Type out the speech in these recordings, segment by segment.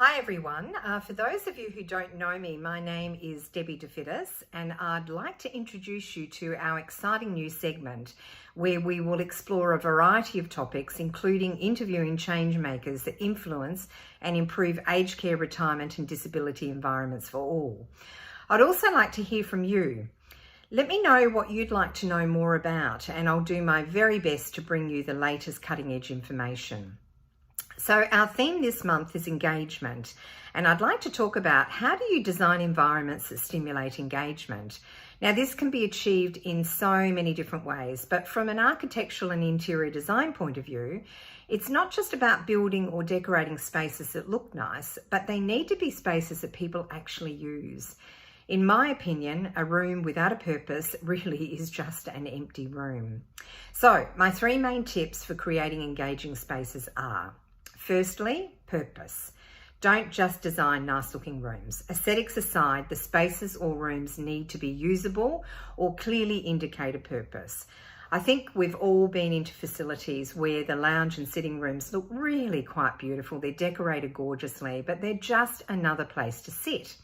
Hi everyone. For those of you who don't know me, my name is Debbie de Fiddes and I'd like to introduce you to our exciting new segment where we will explore a variety of topics, including interviewing change makers that influence and improve aged care, retirement and disability environments for all. I'd also like to hear from you. Let me know what you'd like to know more about and I'll do my very best to bring you the latest cutting edge information. So our theme this month is engagement, and I'd like to talk about how do you design environments that stimulate engagement. Now this can be achieved in so many different ways, but from an architectural and interior design point of view, it's not just about building or decorating spaces that look nice, but they need to be spaces that people actually use. In my opinion, a room without a purpose really is just an empty room. So my three main tips for creating engaging spaces are: firstly, purpose. Don't just design nice looking rooms. Aesthetics aside, the spaces or rooms need to be usable or clearly indicate a purpose. I think we've all been into facilities where the lounge and sitting rooms look really quite beautiful. They're decorated gorgeously, but they're just another place to sit.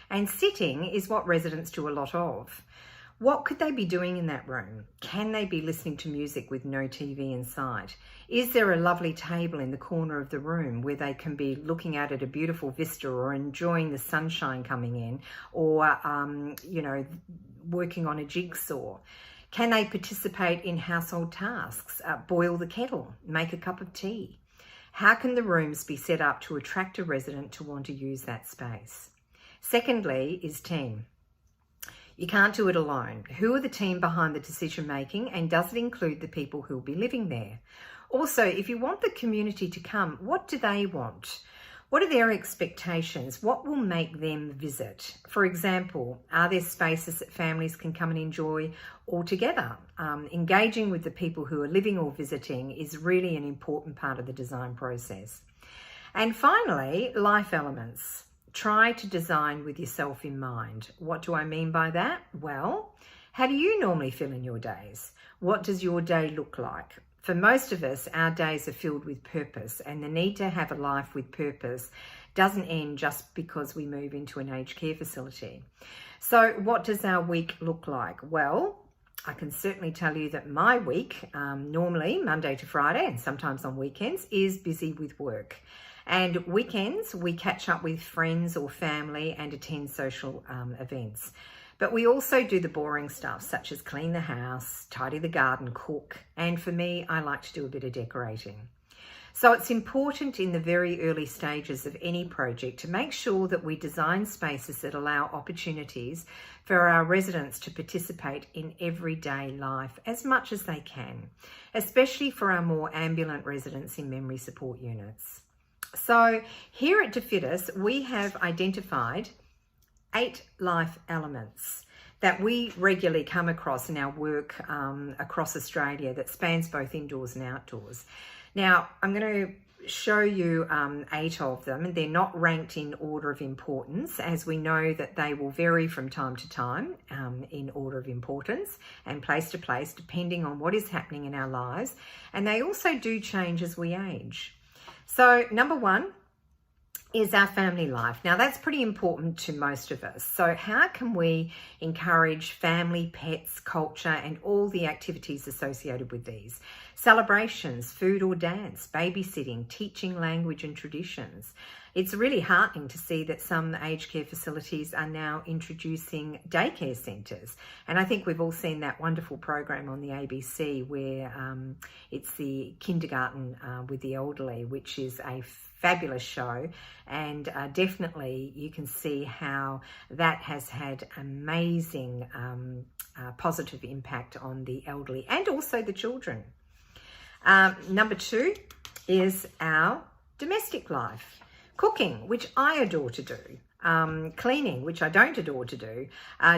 And sitting is what residents do a lot of. What could they be doing in that room? Can they be listening to music with no TV in sight? Is there a lovely table in the corner of the room where they can be looking out at a beautiful vista or enjoying the sunshine coming in, or, working on a jigsaw? Can they participate in household tasks, boil the kettle, make a cup of tea? How can the rooms be set up to attract a resident to want to use that space? Secondly is team. You can't do it alone. Who are the team behind the decision making, and does it include the people who will be living there? Also, if you want the community to come, what do they want? What are their expectations? What will make them visit? For example, are there spaces that families can come and enjoy all together? Engaging with the people who are living or visiting is really an important part of the design process. And finally, life elements. Try to design with yourself in mind. What do I mean by that? Well, how do you normally feel in your days? What does your day look like? For most of us, our days are filled with purpose, and the need to have a life with purpose doesn't end just because we move into an aged care facility. So what does our week look like? Well, I can certainly tell you that my week, normally Monday to Friday and sometimes on weekends, is busy with work. And weekends, we catch up with friends or family and attend social events. But we also do the boring stuff, such as clean the house, tidy the garden, cook. And for me, I like to do a bit of decorating. So it's important in the very early stages of any project to make sure that we design spaces that allow opportunities for our residents to participate in everyday life as much as they can, especially for our more ambulant residents in memory support units. So here at de Fiddes, we have identified 8 life elements that we regularly come across in our work across Australia that spans both indoors and outdoors. Now, I'm going to show you 8 of them, and they're not ranked in order of importance, as we know that they will vary from time to time in order of importance and place to place, depending on what is happening in our lives. And they also do change as we age. So number 1 is our family life. Now that's pretty important to most of us. So how can we encourage family, pets, culture, and all the activities associated with these? Celebrations, food or dance, babysitting, teaching language and traditions. It's really heartening to see that some aged care facilities are now introducing daycare centres. And I think we've all seen that wonderful program on the ABC where it's the kindergarten with the elderly, which is a fabulous show, and definitely you can see how that has had amazing positive impact on the elderly and also the children. Number 2 is our domestic life. Cooking, which I adore to do. Cleaning, which I don't adore to do.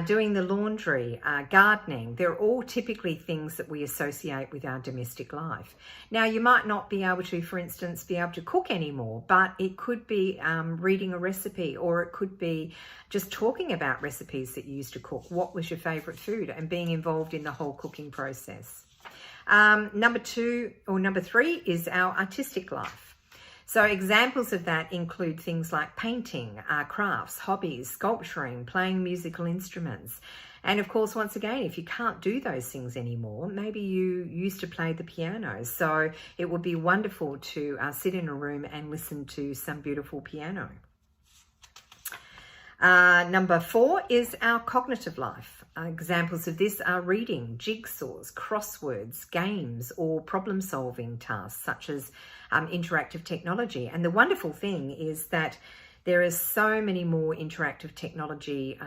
Doing the laundry, gardening. They're all typically things that we associate with our domestic life. Now, you might not be able to, for instance, be able to cook anymore, but it could be reading a recipe, or it could be just talking about recipes that you used to cook. What was your favourite food? And being involved in the whole cooking process. Number 3 is our artistic life. So examples of that include things like painting, crafts, hobbies, sculpturing, playing musical instruments. And of course, once again, if you can't do those things anymore, maybe you used to play the piano. So it would be wonderful to sit in a room and listen to some beautiful piano. Number 4 is our cognitive life. Examples of this are reading, jigsaws, crosswords, games, or problem-solving tasks such as interactive technology. And the wonderful thing is that there are so many more interactive technology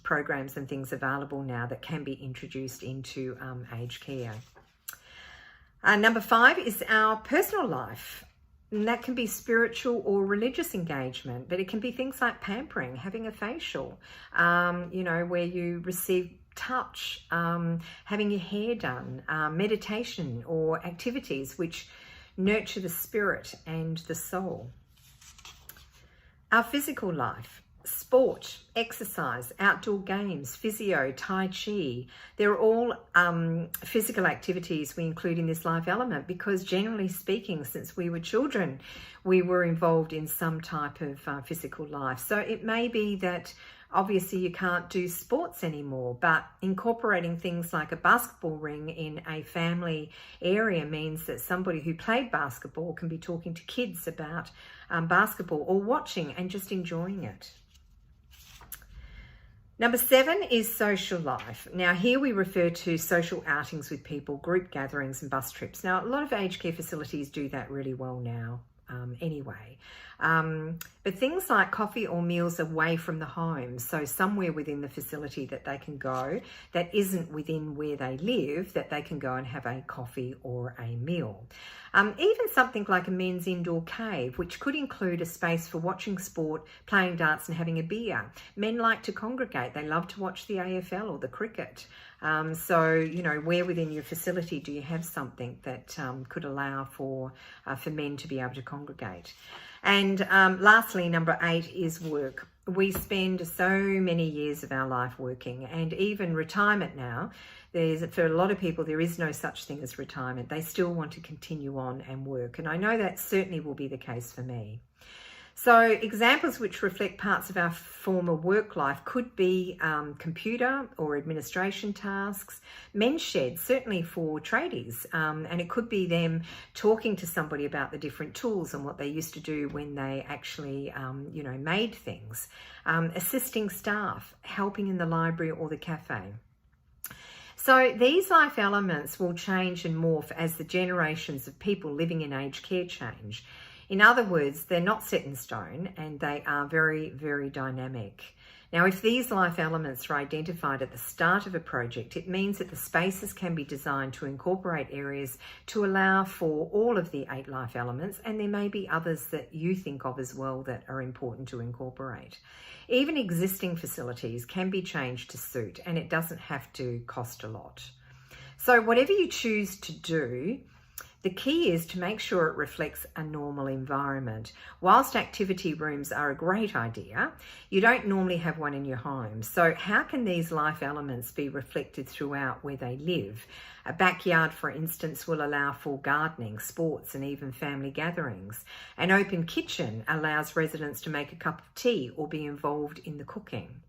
programs and things available now that can be introduced into aged care. Number 5 is our personal life. And that can be spiritual or religious engagement, but it can be things like pampering, having a facial, where you receive touch, having your hair done, meditation or activities which nurture the spirit and the soul. Our physical life, sport, exercise, outdoor games, physio, tai chi, they're all physical activities we include in this life element because generally speaking, since we were children, we were involved in some type of physical life. So it may be that obviously you can't do sports anymore, but incorporating things like a basketball ring in a family area means that somebody who played basketball can be talking to kids about basketball or watching and just enjoying it. Number 7 is social life. Now here we refer to social outings with people, group gatherings and bus trips. Now a lot of aged care facilities do that really well now anyway. But things like coffee or meals away from the home, so somewhere within the facility that they can go that isn't within where they live, that they can go and have a coffee or a meal. Even something like a men's indoor cave, which could include a space for watching sport, playing darts and having a beer. Men like to congregate. They love to watch the AFL or the cricket. So, where within your facility do you have something that could allow for men to be able to congregate? And lastly, number 8 is work. We spend so many years of our life working, and even retirement now, for a lot of people, there is no such thing as retirement. They still want to continue on and work. And I know that certainly will be the case for me. So examples which reflect parts of our former work life could be computer or administration tasks, men's sheds, certainly for tradies, and it could be them talking to somebody about the different tools and what they used to do when they actually, made things, assisting staff, helping in the library or the cafe. So these life elements will change and morph as the generations of people living in aged care change. In other words, they're not set in stone and they are very, very dynamic. Now, if these life elements are identified at the start of a project, it means that the spaces can be designed to incorporate areas to allow for all of the 8 life elements, and there may be others that you think of as well that are important to incorporate. Even existing facilities can be changed to suit, and it doesn't have to cost a lot. So whatever you choose to do, the key is to make sure it reflects a normal environment. Whilst activity rooms are a great idea, you don't normally have one in your home. So how can these life elements be reflected throughout where they live? A backyard, for instance, will allow for gardening, sports, and even family gatherings. An open kitchen allows residents to make a cup of tea or be involved in the cooking.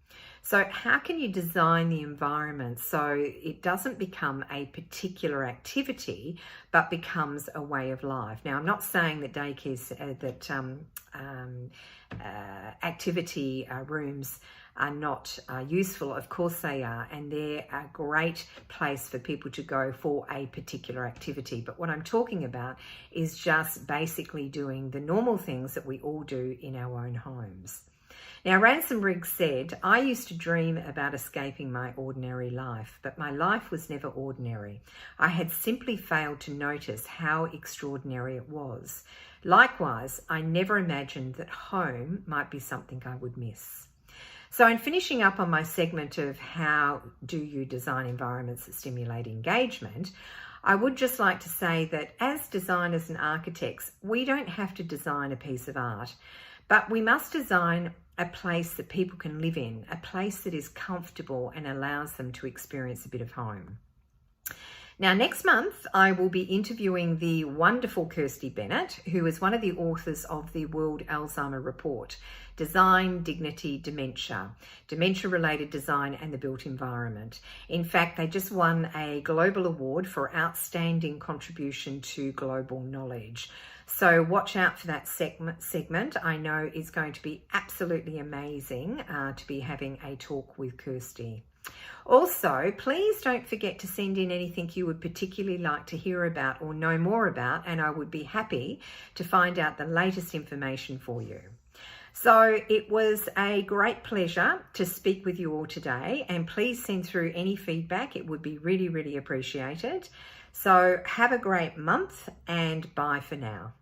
So how can you design the environment so it doesn't become a particular activity, but becomes a way of life? Now, I'm not saying that activity rooms are not useful. Of course they are, and they're a great place for people to go for a particular activity. But what I'm talking about is just basically doing the normal things that we all do in our own homes. Now, Ransom Briggs said, "I used to dream about escaping my ordinary life, but my life was never ordinary. I had simply failed to notice how extraordinary it was. Likewise, I never imagined that home might be something I would miss." So in finishing up on my segment of how do you design environments that stimulate engagement, I would just like to say that as designers and architects, we don't have to design a piece of art, but we must design a place that people can live in, a place that is comfortable and allows them to experience a bit of home. Now, next month, I will be interviewing the wonderful Kirsty Bennett, who is one of the authors of the World Alzheimer Report, Design, Dignity, Dementia, Dementia-Related Design and the Built Environment. In fact, they just won a global award for outstanding contribution to global knowledge. So watch out for that segment. I know it's going to be absolutely amazing to be having a talk with Kirsty. Also, please don't forget to send in anything you would particularly like to hear about or know more about, and I would be happy to find out the latest information for you. So it was a great pleasure to speak with you all today, and please send through any feedback. It would be really, really appreciated. So have a great month, and bye for now.